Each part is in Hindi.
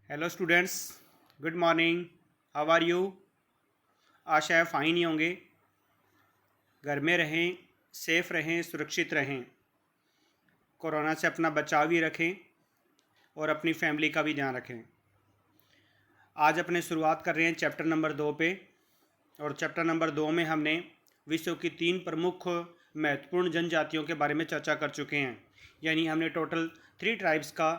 Hello students, good morning. How are you? आशा है फ़ाइन ही होंगे। घर में रहें, सेफ़ रहें, सुरक्षित रहें। कोरोना से अपना बचाव भी रखें और अपनी फैमिली का भी ध्यान रखें। आज अपने शुरुआत कर रहे हैं चैप्टर नंबर 2 पे। और चैप्टर नंबर 2 में हमने विश्व की 3 प्रमुख महत्वपूर्ण जनजातियों के बारे में चर्चा कर चुके हैं। यानी हमने टोटल 3 ट्राइब्स का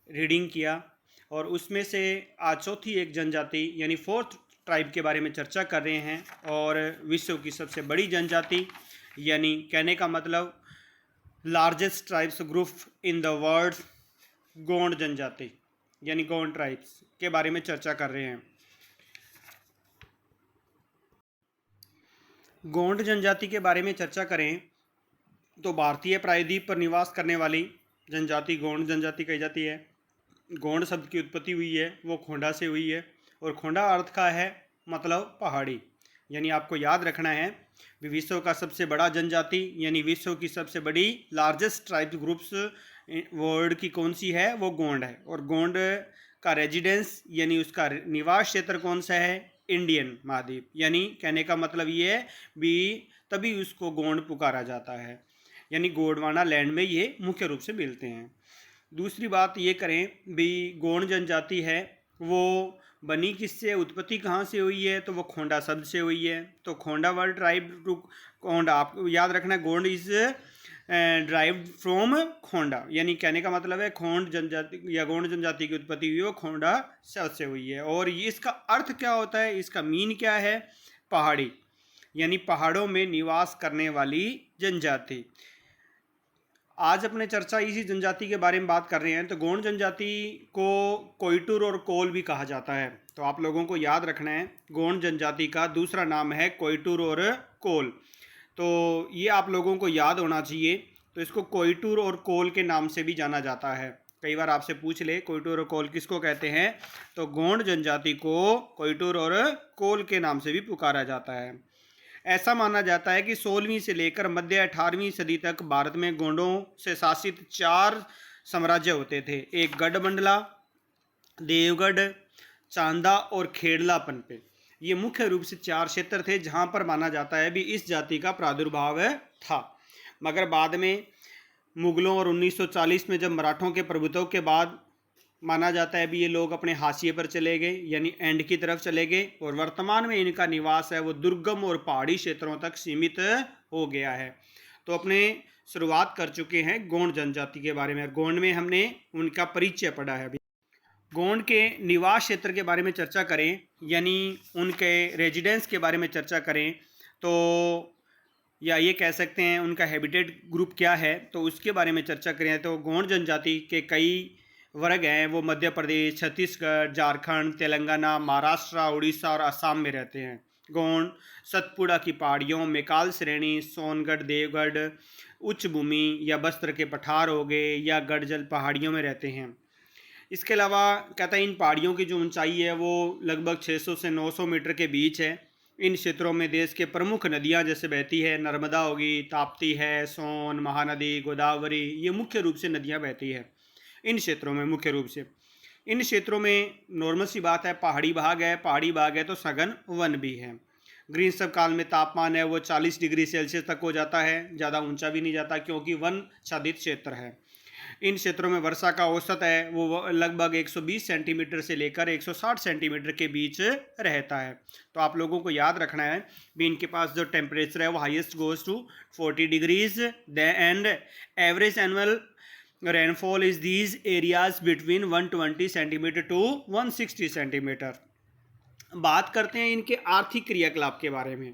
रीडिंग किया और उसमें से आज चौथी एक जनजाति यानी फोर्थ ट्राइब के बारे में चर्चा कर रहे हैं। और विश्व की सबसे बड़ी जनजाति यानी कहने का मतलब largest tribes group in the world, Gond जनजाति यानी गोंड ट्राइब्स के बारे में चर्चा कर रहे हैं। गोंड जनजाति के बारे में चर्चा करें तो भारतीय प्रायद्वीप पर निवास करने वाली जनजाति गोंड जनजाति कही जाती है। गोंड शब्द की उत्पत्ति हुई है वो खोंडा से हुई है और खोंडा अर्थ का है मतलब पहाड़ी। यानी आपको याद रखना है विश्व का सबसे बड़ा जनजाति यानी विश्व की सबसे बड़ी लार्जेस्ट ट्राइब ग्रुप्स वर्ल्ड की कौन सी है, वो गोंड है। और गोंड का रेजिडेंस यानी उसका निवास क्षेत्र कौन सा है, इंडियन महाद्वीप। यानी कहने का मतलब ये है भी तभी उसको गोंड पुकारा जाता है। यानी गोंडवाना लैंड में ये मुख्य रूप से मिलते हैं। दूसरी बात ये करें भी गोंड जनजाति है वो बनी किससे, उत्पत्ति कहाँ से हुई है, तो वो खोंडा शब्द से हुई है। तो Khonda word tribe to Khonda, आपको याद रखना है Gond is derived from Khonda. यानी कहने का मतलब है खोंड जनजाति या गोंड जनजाति की उत्पत्ति हुई है खोंडा शब्द से हुई है। और ये इसका अर्थ क्या होता है, इसका मीन क्या है, पहाड़ी यानी पहाड़ों में निवास करने वाली जनजाति। आज अपने चर्चा इसी जनजाति के बारे में बात कर रहे हैं। तो गोंड जनजाति को कोइटूर और कोल भी कहा जाता है। तो आप लोगों को याद रखना है गोंड जनजाति का दूसरा नाम है कोइटूर और कोल। तो ये आप लोगों को याद होना चाहिए। तो इसको कोइटूर और कोल के नाम से भी जाना जाता है। कई बार आपसे पूछ ले कोइटूर और कोल किसको कहते हैं, तो गोंड जनजाति को कोइटूर और कोल के नाम से भी पुकारा जाता है। ऐसा माना जाता है कि 16वीं से लेकर मध्य 18वीं सदी तक भारत में गोंडों से शासित 4 साम्राज्य होते थे। एक गढ़मंडला, देवगढ़, चांदा और खेड़लापन पे। ये मुख्य रूप से 4 क्षेत्र थे जहाँ पर माना जाता है भी इस जाति का प्रादुर्भाव था। मगर बाद में मुगलों और 1940 में जब मराठों के प्रभुत्व के बाद माना जाता है भी ये लोग अपने हाशिए पर चले गए यानी एंड की तरफ चले गए। और वर्तमान में इनका निवास है वो दुर्गम और पहाड़ी क्षेत्रों तक सीमित हो गया है। तो अपने शुरुआत कर चुके हैं गोंड जनजाति के बारे में। गोंड में हमने उनका परिचय पढ़ा है। अभी गोंड के निवास क्षेत्र के बारे में चर्चा करें यानी उनके रेजिडेंस के बारे में चर्चा करें तो या ये कह सकते हैं उनका हैबिटेट ग्रुप क्या है, तो उसके बारे में चर्चा करें तो गोंड जनजाति के कई वर्ग हैं। वो मध्य प्रदेश, छत्तीसगढ़, झारखंड, तेलंगाना, महाराष्ट्र, उड़ीसा और असम में रहते हैं। गोंड सतपुड़ा की पहाड़ियों, मेकाल श्रेणी, सोनगढ़, देवगढ़, उच्च भूमि या बस्तर के पठार हो गए या गढ़जल पहाड़ियों में रहते हैं। इसके अलावा कहता है इन पहाड़ियों की जो ऊंचाई है वो लगभग 600 से 900 मीटर के बीच है। इन क्षेत्रों में देश के प्रमुख नदियां जैसे बहती है, नर्मदा होगी, ताप्ती है, सोन, महानदी, गोदावरी, ये मुख्य रूप से नदियां बहती है इन क्षेत्रों में। मुख्य रूप से इन क्षेत्रों में नॉर्मल सी बात है पहाड़ी भाग है, पहाड़ी भाग है तो सघन वन भी है। ग्रीष्म काल में तापमान है वो 40 डिग्री सेल्सियस तक हो जाता है, ज़्यादा ऊंचा भी नहीं जाता क्योंकि वन आच्छादित क्षेत्र है। इन क्षेत्रों में वर्षा का औसत है वो लगभग 120 सेंटीमीटर से लेकर 160 सेंटीमीटर के बीच रहता है। तो आप लोगों को याद रखना है भी इनके पास जो टेम्परेचर है वो highest goes to 40 degrees and average annual rainfall is these areas between 120 centimetre to 160 centimetre. बात करते हैं इनके आर्थिक क्रियाकलाप के बारे में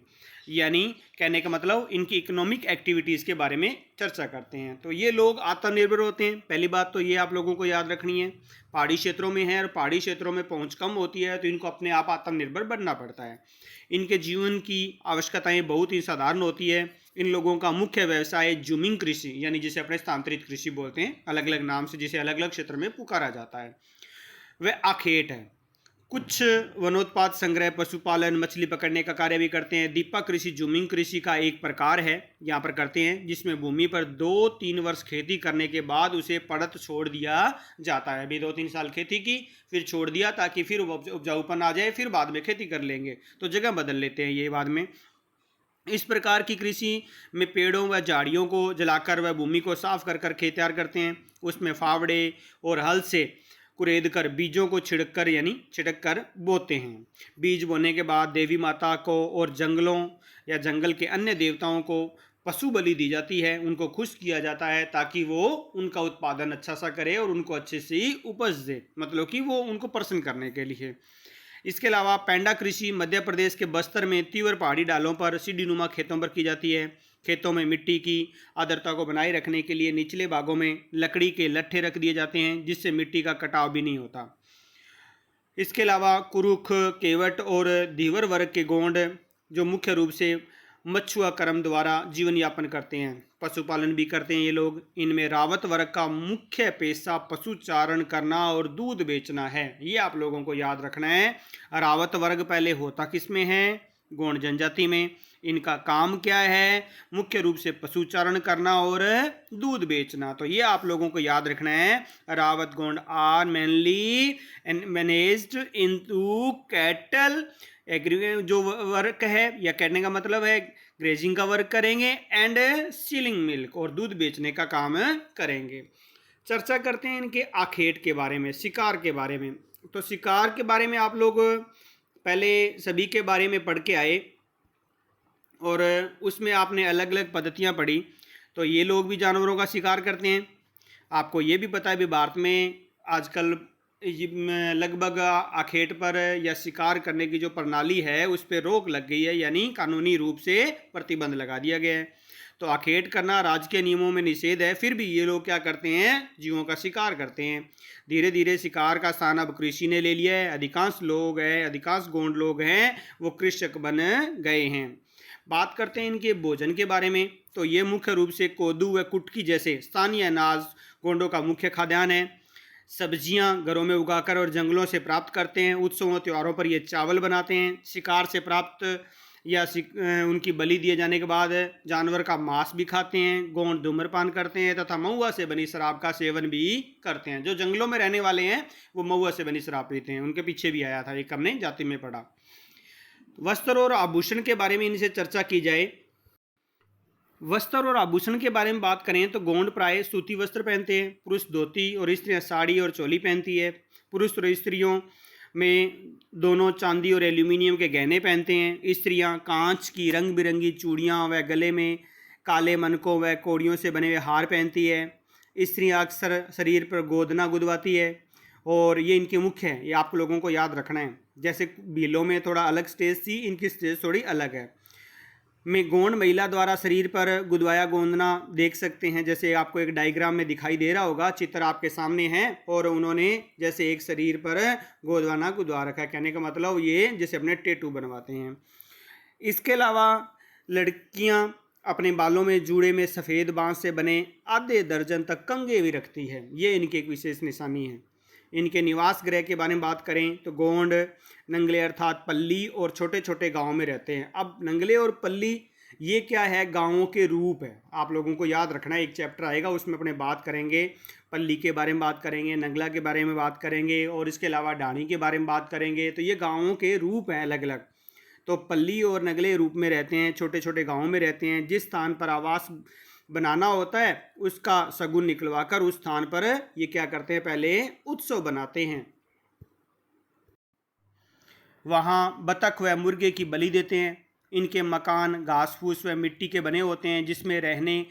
यानी कहने का मतलब इनकी इकोनॉमिक एक्टिविटीज़ के बारे में चर्चा करते हैं। तो ये लोग आत्मनिर्भर होते हैं। पहली बात तो ये आप लोगों को याद रखनी है पहाड़ी क्षेत्रों में है और पहाड़ी क्षेत्रों में पहुंच कम होती है तो इनको अपने आप आत्मनिर्भर बनना पड़ता है। इनके जीवन की आवश्यकताएं बहुत ही साधारण होती है। इन लोगों का मुख्य व्यवसाय जूमिंग कृषि यानी जिसे अपने स्थानांतरित कृषि बोलते हैं, अलग अलग नाम से जिसे अलग अलग क्षेत्र में पुकारा जाता है। वह आखेट है। कुछ वनोत्पाद संग्रह, पशुपालन, मछली पकड़ने का कार्य भी करते हैं। दीपक कृषि जूमिंग कृषि का एक प्रकार है, यहाँ पर करते हैं, जिसमें भूमि पर 2-3 वर्ष खेती करने के बाद उसे पड़त छोड़ दिया जाता है। अभी 2-3 साल खेती की, फिर छोड़ दिया ताकि फिर उपजाऊपन आ जाए, फिर बाद में खेती कर लेंगे, तो जगह बदल लेते हैं ये बाद में। इस प्रकार की कृषि में पेड़ों व झाड़ियों को जलाकर व भूमि को साफ कर कर खेत तैयार करते हैं। उसमें फावड़े और हल से कुरेद कर बीजों को छिड़क कर बोते हैं। बीज बोने के बाद देवी माता को और जंगलों या जंगल के अन्य देवताओं को पशु बलि दी जाती है। उनको खुश किया जाता है ताकि वो उनका उत्पादन अच्छा सा करे और उनको अच्छे से उपज दे, मतलब कि वो उनको प्रसन्न करने के लिए। इसके अलावा पैंडा कृषि मध्य प्रदेश के बस्तर में तीव्र पहाड़ी ढालों पर सीढ़ीनुमा खेतों पर की जाती है। खेतों में मिट्टी की आर्द्रता को बनाए रखने के लिए निचले भागों में लकड़ी के लट्ठे रख दिए जाते हैं, जिससे मिट्टी का कटाव भी नहीं होता। इसके अलावा कुरुख, केवट और धीवर वर्ग के गोंड जो मुख्य रूप से मछुआ कर्म द्वारा जीवन यापन करते हैं, पशुपालन भी करते हैं ये लोग। इनमें रावत वर्ग का मुख्य पेशा पशुचारण करना और दूध बेचना है, ये आप लोगों को याद रखना है। रावत वर्ग पहले होता किसमें है? गोंड जनजाति में। इनका काम क्या है? मुख्य रूप से पशुचारण करना और दूध बेचना, तो ये आप लोगों को याद रखना है। Rawat Gond are mainly managed into cattle जो वर्क है, या कहने का मतलब है ग्रेजिंग का वर्क करेंगे एंड सीलिंग मिल्क, और दूध बेचने का काम करेंगे। चर्चा करते हैं इनके आखेट के बारे में, शिकार के बारे में। तो शिकार के बारे में आप लोग पहले सभी के बारे में पढ़ के आए और उसमें आपने अलग अलग पद्धतियाँ पढ़ी। तो ये लोग भी जानवरों का शिकार करते हैं। आपको ये भी पता है भी भारत में आजकल लगभग आखेट पर या शिकार करने की जो प्रणाली है उस पर रोक लग गई है, यानी कानूनी रूप से प्रतिबंध लगा दिया गया है। तो आखेट करना राज्य के नियमों में निषेध है, फिर भी ये लोग क्या करते हैं? जीवों का शिकार करते हैं। धीरे धीरे शिकार का स्थान अब कृषि ने ले लिया है। अधिकांश गोंड लोग हैं वो कृषक बन गए हैं। बात करते हैं इनके भोजन के बारे में। तो ये मुख्य रूप से कोदू व कुटकी जैसे स्थानीय अनाज गोंडों का मुख्य खाद्यान्न है। सब्जियां घरों में उगाकर और जंगलों से प्राप्त करते हैं। उत्सवों त्योहारों पर ये चावल बनाते हैं। शिकार से प्राप्त या उनकी बलि दिए जाने के बाद जानवर का मांस भी खाते हैं। गोंड धूम्रपान करते हैं तथा महुआ से बनी शराब का सेवन भी करते हैं। जो जंगलों में रहने वाले हैं वो महुआ से बनी शराब पीते हैं। उनके पीछे भी आया था, एक हमने जाति में पढ़ा। वस्त्र और आभूषण के बारे में इनसे चर्चा की जाए। वस्त्र और आभूषण के बारे में बात करें तो गोंड प्राय सूती वस्त्र पहनते हैं। पुरुष धोती और स्त्रियां साड़ी और चोली पहनती है। पुरुष और स्त्रियों में दोनों चांदी और एल्यूमिनियम के गहने पहनते हैं। स्त्रियां कांच की रंग बिरंगी चूड़ियां व गले में काले मनकों व कोड़ियों से बने हुए हार पहनती है। स्त्रियां अक्सर शरीर पर गोदना गुदवाती है और ये इनके मुख्य है, ये आप लोगों को याद रखना है। जैसे भीलों में थोड़ा अलग स्टेज थी, इनकी स्टेज थोड़ी अलग है। में गोंड महिला द्वारा शरीर पर गुदवाया गोंदना देख सकते हैं। जैसे आपको एक डायग्राम में दिखाई दे रहा होगा, चित्र आपके सामने है और उन्होंने जैसे एक शरीर पर गोदवाना गुदवा रखा है। कहने का मतलब ये जैसे अपने टैटू बनवाते हैं। इसके अलावा लड़कियां अपने बालों में जूड़े में सफ़ेद बांस से बने आधे दर्जन तक कंघे भी रखती है। ये इनकी एक विशेष निशानी है। इनके निवास गृह के बारे में बात करें तो गोंड नंगले अर्थात पल्ली और छोटे छोटे गांवों में रहते हैं। अब नंगले और पल्ली ये क्या है? गांवों के रूप है। आप लोगों को याद रखना है, एक चैप्टर आएगा उसमें अपने बात करेंगे, पल्ली के बारे में बात करेंगे, नंगला के बारे में बात करेंगे और इसके अलावा डाणी के बारे में बात करेंगे। तो ये गाँवों के रूप हैं अलग अलग। तो पल्ली और नगले रूप में रहते हैं, छोटे छोटे गाँवों में रहते हैं। जिस स्थान पर आवास बनाना होता है उसका शगुन निकलवाकर उस स्थान पर ये क्या करते हैं? पहले उत्सव बनाते हैं। वहाँ बतख व मुर्गे की बलि देते हैं। इनके मकान घास फूस व मिट्टी के बने होते हैं, जिसमें रहने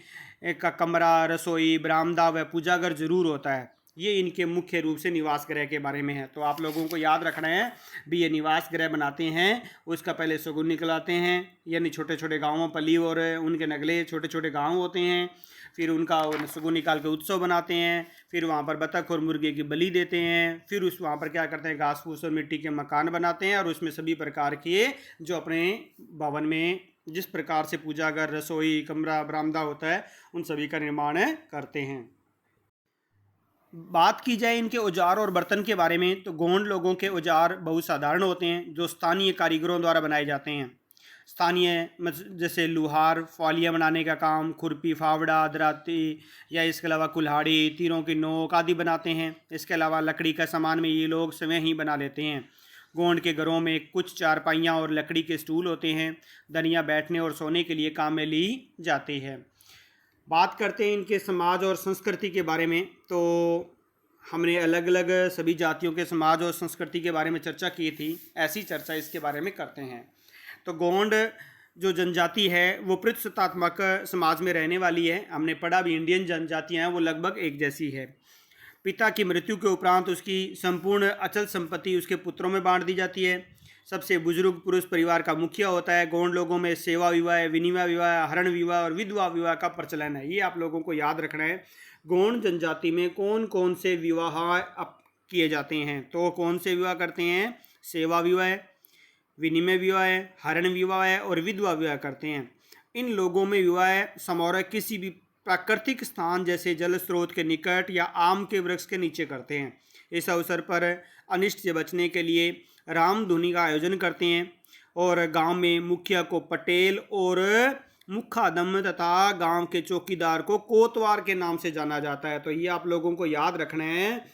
का कमरा, रसोई, बरामदा व पूजाघर जरूर होता है। ये इनके मुख्य रूप से निवास गृह के बारे में है। तो आप लोगों को याद रखना है भी ये निवास गृह बनाते हैं, उसका पहले शगुन निकलाते हैं, यानी छोटे छोटे गाँवों पल्ली और उनके नगले छोटे छोटे गाँव होते हैं। फिर उनका शगुन निकाल के उत्सव बनाते हैं। फिर वहाँ पर बतख और मुर्गे की बलि देते हैं। फिर उस वहाँ पर क्या करते हैं? घास फूस और मिट्टी के मकान बनाते हैं और उसमें सभी प्रकार के जो अपने भवन में जिस प्रकार से पूजा घर, रसोई, कमरा, बरामदा होता है उन सभी का निर्माण करते हैं। बात की जाए इनके औजार और बर्तन के बारे में तो गोंड लोगों के औजार बहुत साधारण होते हैं जो स्थानीय कारीगरों द्वारा बनाए जाते हैं। स्थानीय जैसे लुहार फालियाँ बनाने का काम, खुरपी, फावड़ा, दराती या इसके अलावा कुल्हाड़ी, तीरों की नोक आदि बनाते हैं। इसके अलावा लकड़ी का सामान में ये लोग स्वयं ही बना लेते हैं। गोंड के घरों में कुछ चारपाइयाँ और लकड़ी के स्टूल होते हैं। दरियाँ बैठने और सोने के लिए काम में ली जाती है। बात करते हैं इनके समाज और संस्कृति के बारे में तो हमने अलग अलग सभी जातियों के समाज और संस्कृति के बारे में चर्चा की थी। ऐसी चर्चा इसके बारे में करते हैं। तो गोंड जो जनजाति है वो पुरुषसत्तात्मक समाज में रहने वाली है। हमने पढ़ा भी इंडियन जनजातियाँ हैं वो लगभग एक जैसी है। पिता की मृत्यु के उपरांत उसकी संपूर्ण अचल संपत्ति उसके पुत्रों में बांट दी जाती है। सबसे बुजुर्ग पुरुष परिवार का मुखिया होता है। गोंड लोगों में सेवा विवाह, विनिमय विवाह, हरण विवाह और विधवा विवाह का प्रचलन है। ये आप लोगों को याद रखना है। गोंड जनजाति में कौन कौन से विवाह किए जाते हैं तो कौन से विवाह करते हैं? सेवा विवाह, विनिमय विवाह, हरण विवाह और विधवा विवाह करते हैं। इन लोगों में विवाह समारोह किसी भी प्राकृतिक स्थान जैसे जल स्रोत के निकट या आम के वृक्ष के नीचे करते हैं। इस अवसर पर अनिष्ट से बचने के लिए रामधुनी का आयोजन करते हैं और गांव में मुखिया को पटेल और मुखादम तथा गांव के चौकीदार को कोतवार के नाम से जाना जाता है। तो ये आप लोगों को याद रखना है।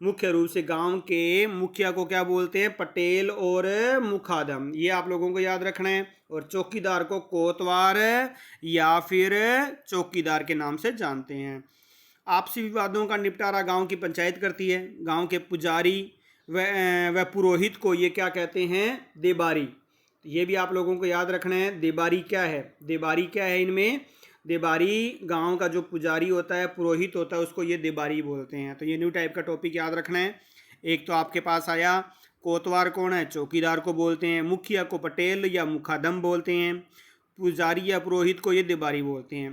मुख्य रूप से गांव के मुखिया को क्या बोलते हैं? पटेल और मुखादम। ये आप लोगों को याद रखना है। और चौकीदार को कोतवार या फिर चौकीदार के नाम से जानते हैं। आपसी विवादों का निपटारा गांव की पंचायत करती है। गांव के पुजारी व पुरोहित को ये क्या कहते हैं? देबारी। ये भी आप लोगों को याद रखना है। देबारी क्या है? देबारी क्या है इनमें? देबारी गांव का जो पुजारी होता है, पुरोहित होता है, उसको ये देबारी बोलते हैं। तो ये न्यू टाइप का टॉपिक याद रखना है। एक तो आपके पास आया कोतवार कौन है? चौकीदार को बोलते हैं। मुखिया को पटेल या मुखादम बोलते हैं। पुजारी या पुरोहित को ये देबारी बोलते हैं।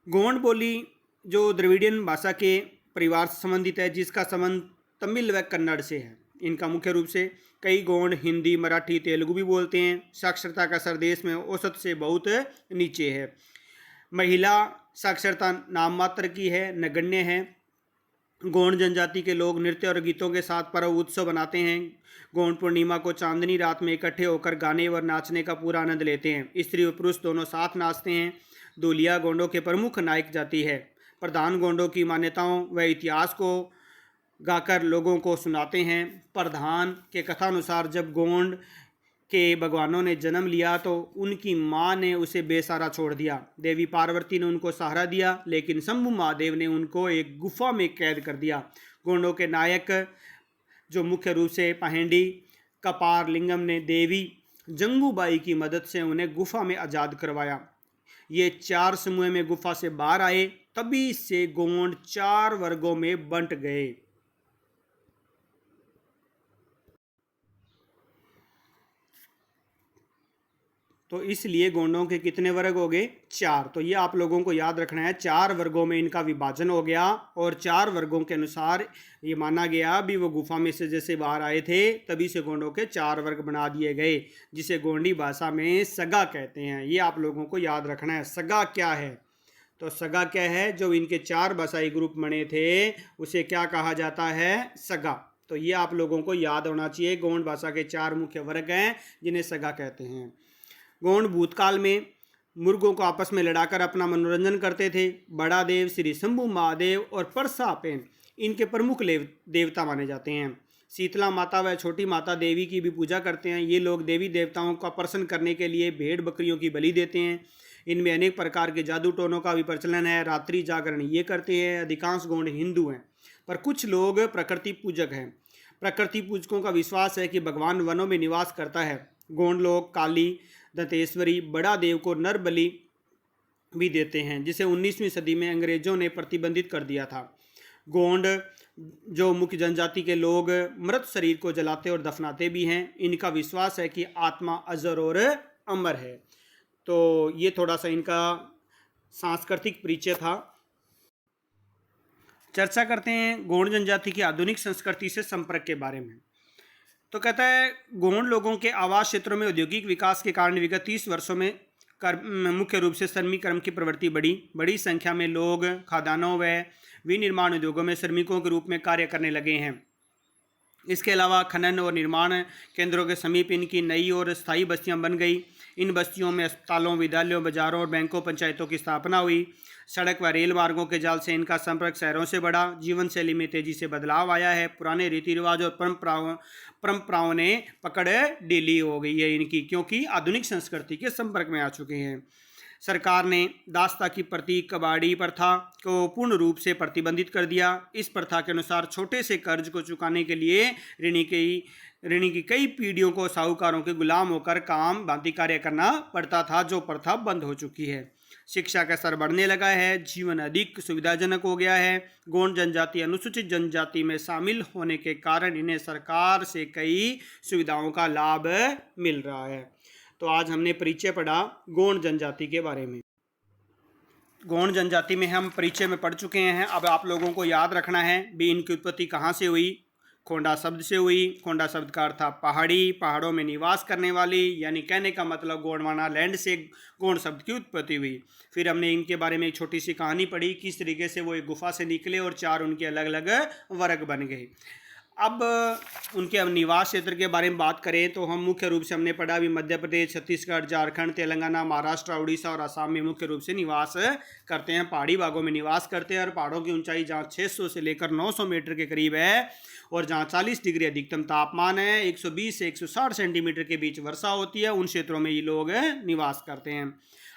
गोंड बोली जो द्रविडियन भाषा के परिवार से संबंधित है जिसका संबंध तमिल व कन्नड़ से है। इनका मुख्य रूप से कई गोंड हिंदी, मराठी, तेलुगु भी बोलते हैं। साक्षरता का स्तर देश में औसत से बहुत नीचे है। महिला साक्षरता नाम मात्र की है, नगण्य है। गोंड जनजाति के लोग नृत्य और गीतों के साथ पर्व उत्सव बनाते हैं। गोंड पूर्णिमा को चांदनी रात में इकट्ठे होकर गाने और नाचने का पूरा आनंद लेते हैं। स्त्री और पुरुष दोनों साथ नाचते हैं। दूलिया गोंडों के प्रमुख नायक जाति है। प्रधान गोंडों की मान्यताओं व इतिहास को गाकर लोगों को सुनाते हैं। प्रधान के कथानुसार जब गोंड के भगवानों ने जन्म लिया तो उनकी माँ ने उसे बेसहारा छोड़ दिया। देवी पार्वती ने उनको सहारा दिया लेकिन शंभु महादेव ने उनको एक गुफा में कैद कर दिया। गोंडों के नायक जो मुख्य रूप से पहेंडी कपार लिंगम ने देवी जंगूबाई की मदद से उन्हें गुफा में आज़ाद करवाया। ये 4 समूह में गुफा से बाहर आए, तभी से गोंड 4 वर्गों में बंट गए। तो इसलिए गोंडों के कितने वर्ग हो गए? 4। तो ये आप लोगों को याद रखना है। 4 वर्गों में इनका विभाजन हो गया और 4 वर्गों के अनुसार ये माना गया भी वो गुफा में से जैसे बाहर आए थे तभी से गोंडों के 4 वर्ग बना दिए गए जिसे गोंडी भाषा में सगा कहते हैं। ये आप लोगों को याद रखना है। सगा क्या है? तो सगा क्या है? जो इनके 4 भाषाई ग्रुप बने थे उसे क्या कहा जाता है? सगा। तो ये आप लोगों को याद होना चाहिए। गोंड भाषा के 4 मुख्य वर्ग हैं जिन्हें सगा कहते हैं। गोंड भूतकाल में मुर्गों को आपस में लड़ाकर अपना मनोरंजन करते थे। बड़ा देव श्री शंभु महादेव और परसापेन इनके प्रमुख देवता माने जाते हैं। शीतला माता व छोटी माता देवी की भी पूजा करते हैं। ये लोग देवी देवताओं का प्रसन्न करने के लिए भेड़ बकरियों की बलि देते हैं। इनमें अनेक प्रकार के जादू टोनों का भी प्रचलन है। रात्रि जागरण ये करते हैं। अधिकांश गोंड हिंदू हैं पर कुछ लोग प्रकृति पूजक हैं। प्रकृति पूजकों का विश्वास है कि भगवान वनों में निवास करता है। गोंड लोग काली, दंतेश्वरी, बड़ा देव को नर बलि भी देते हैं जिसे 19वीं सदी में अंग्रेजों ने प्रतिबंधित कर दिया था। गोंड जो मुख्य जनजाति के लोग मृत शरीर को जलाते और दफनाते भी हैं। इनका विश्वास है कि आत्मा अजर और अमर है। तो ये थोड़ा सा इनका सांस्कृतिक परिचय था। चर्चा करते हैं गोंड जनजाति की आधुनिक संस्कृति से संपर्क के बारे में। तो कहता है गोंड लोगों के आवास क्षेत्रों में औद्योगिक विकास के कारण विगत 30 वर्षों में मुख्य रूप से श्रमिक कर्म की प्रवृत्ति बढ़ी। बड़ी संख्या में लोग खदानों व विनिर्माण उद्योगों में श्रमिकों के रूप में कार्य करने लगे हैं। इसके अलावा खनन और निर्माण केंद्रों के समीप इनकी नई और स्थायी बस्तियां बन गई। इन बस्तियों में अस्पतालों, विद्यालयों, बाजारों और बैंकों, पंचायतों की स्थापना हुई। सड़क व रेल मार्गों के जाल से इनका संपर्क शहरों से बढ़ा। जीवन शैली में तेजी से बदलाव आया है। पुराने रीति रिवाज और परंपराओं ने पकड़ ढीली हो गई है इनकी, क्योंकि आधुनिक संस्कृति के संपर्क में आ चुके हैं। सरकार ने दास्ता की प्रतीक कबाड़ी प्रथा को पूर्ण रूप से प्रतिबंधित कर दिया। इस प्रथा के अनुसार छोटे से कर्ज को चुकाने के लिए ऋणी की कई पीढ़ियों को साहूकारों के गुलाम होकर काम भांति कार्य करना पड़ता था, जो प्रथा बंद हो चुकी है। शिक्षा का स्तर बढ़ने लगा है। जीवन अधिक सुविधाजनक हो गया है। गौड़ जनजाति अनुसूचित जनजाति में शामिल होने के कारण इन्हें सरकार से कई सुविधाओं का लाभ मिल रहा है। तो आज हमने परिचय पढ़ा गौड़ जनजाति के बारे में। गौड़ जनजाति में हम परिचय में पढ़ चुके हैं। अब आप लोगों को याद रखना है भी इनकी उत्पत्ति कहाँ से हुई। खोंडा शब्द से हुई। खोंडा शब्द का अर्थ था पहाड़ी, पहाड़ों में निवास करने वाली, यानी कहने का मतलब गोंडवाना लैंड से गौड़ शब्द की उत्पत्ति हुई। फिर हमने इनके बारे में एक छोटी सी कहानी पढ़ी, किस तरीके से वो एक गुफा से निकले और 4 उनके अलग अलग वर्ग बन गए। अब उनके निवास क्षेत्र के बारे में बात करें तो हम मुख्य रूप से हमने पढ़ा भी मध्य प्रदेश, छत्तीसगढ़, झारखंड, तेलंगाना, महाराष्ट्र, उड़ीसा और असम में मुख्य रूप से निवास करते हैं। पहाड़ी भागों में निवास करते हैं और पहाड़ों की ऊंचाई जहाँ 600 से लेकर 900 मीटर के करीब है और जहाँ 40 डिग्री अधिकतम तापमान है, 120 से 160 सेंटीमीटर के बीच वर्षा होती है, उन क्षेत्रों में ये लोग निवास करते हैं।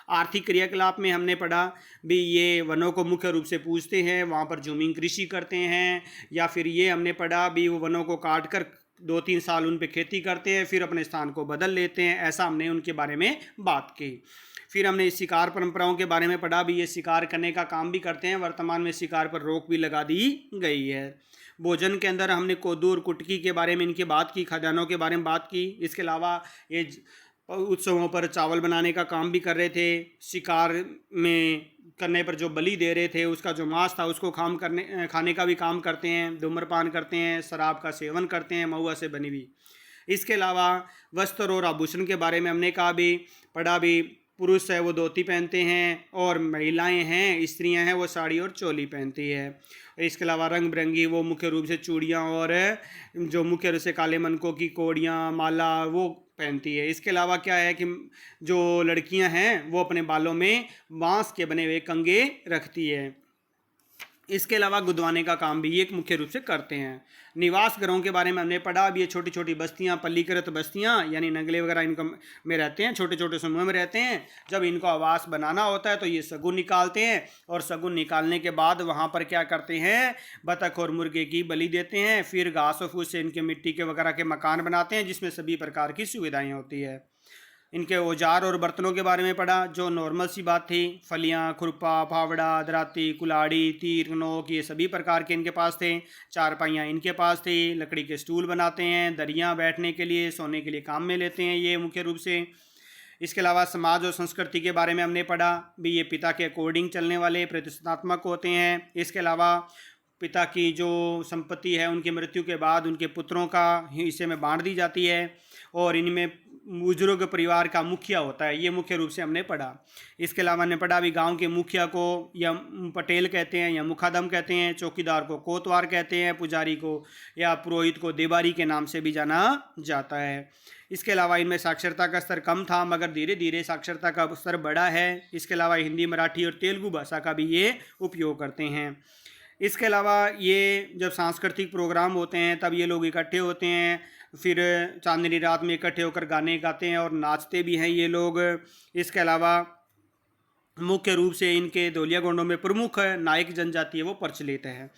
आर्थिक क्रियाकलाप में हमने पढ़ा भी ये वनों को मुख्य रूप से पूजते हैं, वहाँ पर जमीन कृषि करते हैं, या फिर ये हमने पढ़ा भी वो वनों को काट कर 2-3 साल उन पे खेती करते हैं, फिर अपने स्थान को बदल लेते हैं। ऐसा हमने उनके बारे में बात की। फिर हमने शिकार परंपराओं के बारे में पढ़ा भी ये शिकार करने का काम भी करते हैं। वर्तमान में शिकार पर रोक भी लगा दी गई है। भोजन के अंदर हमने कोदू और कुटकी के बारे में इनकी बात की, खाद्यान्नों के बारे में बात की। इसके अलावा ये उत्सवों पर चावल बनाने का काम भी कर रहे थे। शिकार में करने पर जो बलि दे रहे थे उसका जो मांस था उसको खाने का भी काम करते हैं। धूम्रपान करते हैं, शराब का सेवन करते हैं, महुआ से बनी हुई। इसके अलावा वस्त्र और आभूषण के बारे में हमने कहा भी पढ़ा भी पुरुष है वो धोती पहनते हैं और महिलाएं हैं, स्त्रियां हैं वो साड़ी और चोली पहनती है। इसके अलावा रंग बिरंगी वो मुख्य रूप से चूड़ियाँ और जो मुख्य रूप से काले मनकों की कोड़ियाँ, माला वो पहनती है। इसके अलावा क्या है कि जो लड़कियां हैं वो अपने बालों में बांस के बने हुए कंगे रखती है। इसके अलावा गुदवाने का काम भी ये मुख्य रूप से करते हैं। निवास घरों के बारे में हमने पढ़ा। अब ये छोटी छोटी बस्तियां, पल्लीकृत बस्तियां यानी नगले वगैरह इनका में रहते हैं, छोटे छोटे समूह में रहते हैं। जब इनको आवास बनाना होता है तो ये शगुन निकालते हैं और शगुन निकालने के बाद वहाँ पर क्या करते हैं, बतख और मुर्गे की बलि देते हैं। फिर घास और फूस से इनके मिट्टी के वगैरह के मकान बनाते हैं जिसमें सभी प्रकार की सुविधाएँ होती है। इनके औजार और बर्तनों के बारे में पढ़ा, जो नॉर्मल सी बात थी। फलियाँ, खुरपा, फावड़ा, दराती, कुल्हाड़ी, तीर, नोक ये सभी प्रकार के इनके पास थे। चारपाइयाँ इनके पास थी। लकड़ी के स्टूल बनाते हैं। दरियाँ बैठने के लिए, सोने के लिए काम में लेते हैं ये मुख्य रूप से। इसके अलावा समाज और संस्कृति के बारे में हमने पढ़ा भी ये पिता के अकॉर्डिंग चलने वाले प्रतिष्ठात्मक होते हैं। इसके अलावा पिता की जो संपत्ति है उनकी मृत्यु के बाद उनके पुत्रों का हिस्से में बांट दी जाती है और इनमें बुजुर्ग परिवार का मुखिया होता है, ये मुख्य रूप से हमने पढ़ा। इसके अलावा हमने पढ़ा भी गांव के मुखिया को या पटेल कहते हैं या मुखादम कहते हैं, चौकीदार को कोतवार कहते हैं, पुजारी को या पुरोहित को देबारी के नाम से भी जाना जाता है। इसके अलावा इनमें साक्षरता का स्तर कम था मगर धीरे धीरे साक्षरता का स्तर बढ़ा है। इसके अलावा हिंदी, मराठी और तेलुगु भाषा का भी ये उपयोग करते हैं। इसके अलावा ये जब सांस्कृतिक प्रोग्राम होते हैं तब ये लोग इकट्ठे होते हैं, फिर चांदनी रात में इकट्ठे होकर गाने गाते हैं और नाचते भी हैं ये लोग। इसके अलावा मुख्य रूप से इनके धोलिया गोंडों में प्रमुख नायक जनजाति है वो प्रचलित है।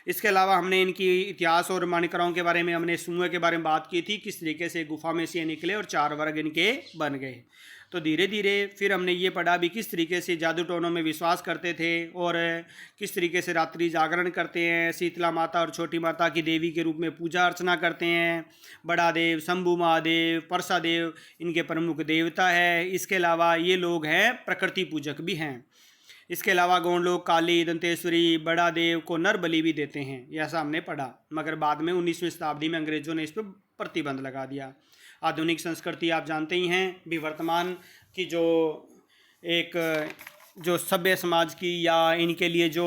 इसके अलावा हमने इनकी इतिहास और मान्यताओं के बारे में, हमने समूह के बारे में बात की थी, किस तरीके से गुफा में से निकले और 4 वर्ग इनके बन गए। तो धीरे धीरे फिर हमने ये पढ़ा भी किस तरीके से जादू टोनों में विश्वास करते थे और किस तरीके से रात्रि जागरण करते हैं। शीतला माता और छोटी माता की देवी के रूप में पूजा अर्चना करते हैं। बड़ा देव, शंभू महादेव, परसा देव इनके प्रमुख देवता है। इसके अलावा ये लोग हैं प्रकृति पूजक भी हैं। इसके अलावा गौड़ लोग काली, दंतेश्वरी, बड़ा देव को नर बलि भी देते हैं, ऐसा हमने पढ़ा। मगर बाद में 19वीं शताब्दी में अंग्रेजों ने इस पर प्रतिबंध लगा दिया। आधुनिक संस्कृति आप जानते ही हैं भी वर्तमान की जो सभ्य समाज की या इनके लिए जो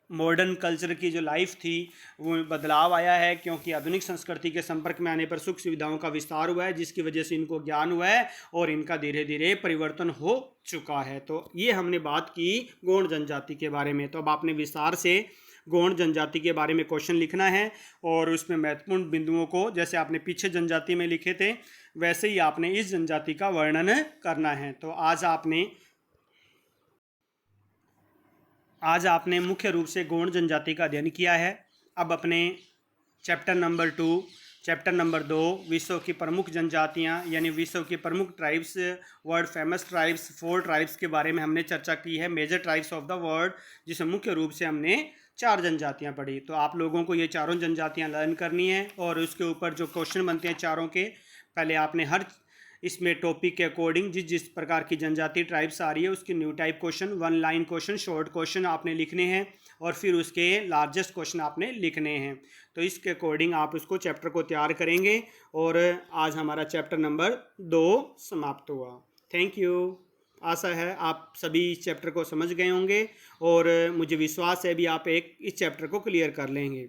मॉडर्न कल्चर की जो लाइफ थी वो बदलाव आया है, क्योंकि आधुनिक संस्कृति के संपर्क में आने पर सुख सुविधाओं का विस्तार हुआ है, जिसकी वजह से इनको ज्ञान हुआ है और इनका धीरे धीरे परिवर्तन हो चुका है। तो ये हमने बात की गौड़ जनजाति के बारे में। तो अब आपने विस्तार से गौड़ जनजाति के बारे में क्वेश्चन लिखना है और उसमें महत्वपूर्ण बिंदुओं को, जैसे आपने पीछे जनजाति में लिखे थे वैसे ही आपने इस जनजाति का वर्णन करना है। तो आज आपने मुख्य रूप से गौड़ जनजाति का अध्ययन किया है। अब अपने चैप्टर नंबर 2, चैप्टर नंबर 2 विश्व की प्रमुख जनजातियां यानी विश्व की प्रमुख tribes, world famous tribes, 4 tribes के बारे में हमने चर्चा की है, major tribes of the world, जिसमें मुख्य रूप से हमने 4 जनजातियां पढ़ी। तो आप लोगों को ये चारों जनजातियां लर्न करनी है और उसके ऊपर जो क्वेश्चन बनते हैं चारों के, पहले आपने हर इसमें टॉपिक के अकॉर्डिंग जिस प्रकार की जनजाति ट्राइब्स आ रही है उसकी new type question, 1 line question, short question आपने लिखने हैं और फिर उसके लार्जेस्ट क्वेश्चन आपने लिखने हैं। तो इसके अकॉर्डिंग आप उसको चैप्टर को तैयार करेंगे और आज हमारा चैप्टर नंबर 2 समाप्त हुआ। Thank you. आशा है आप सभी इस चैप्टर को समझ गए होंगे और मुझे विश्वास है भी आप इस चैप्टर को क्लियर कर लेंगे।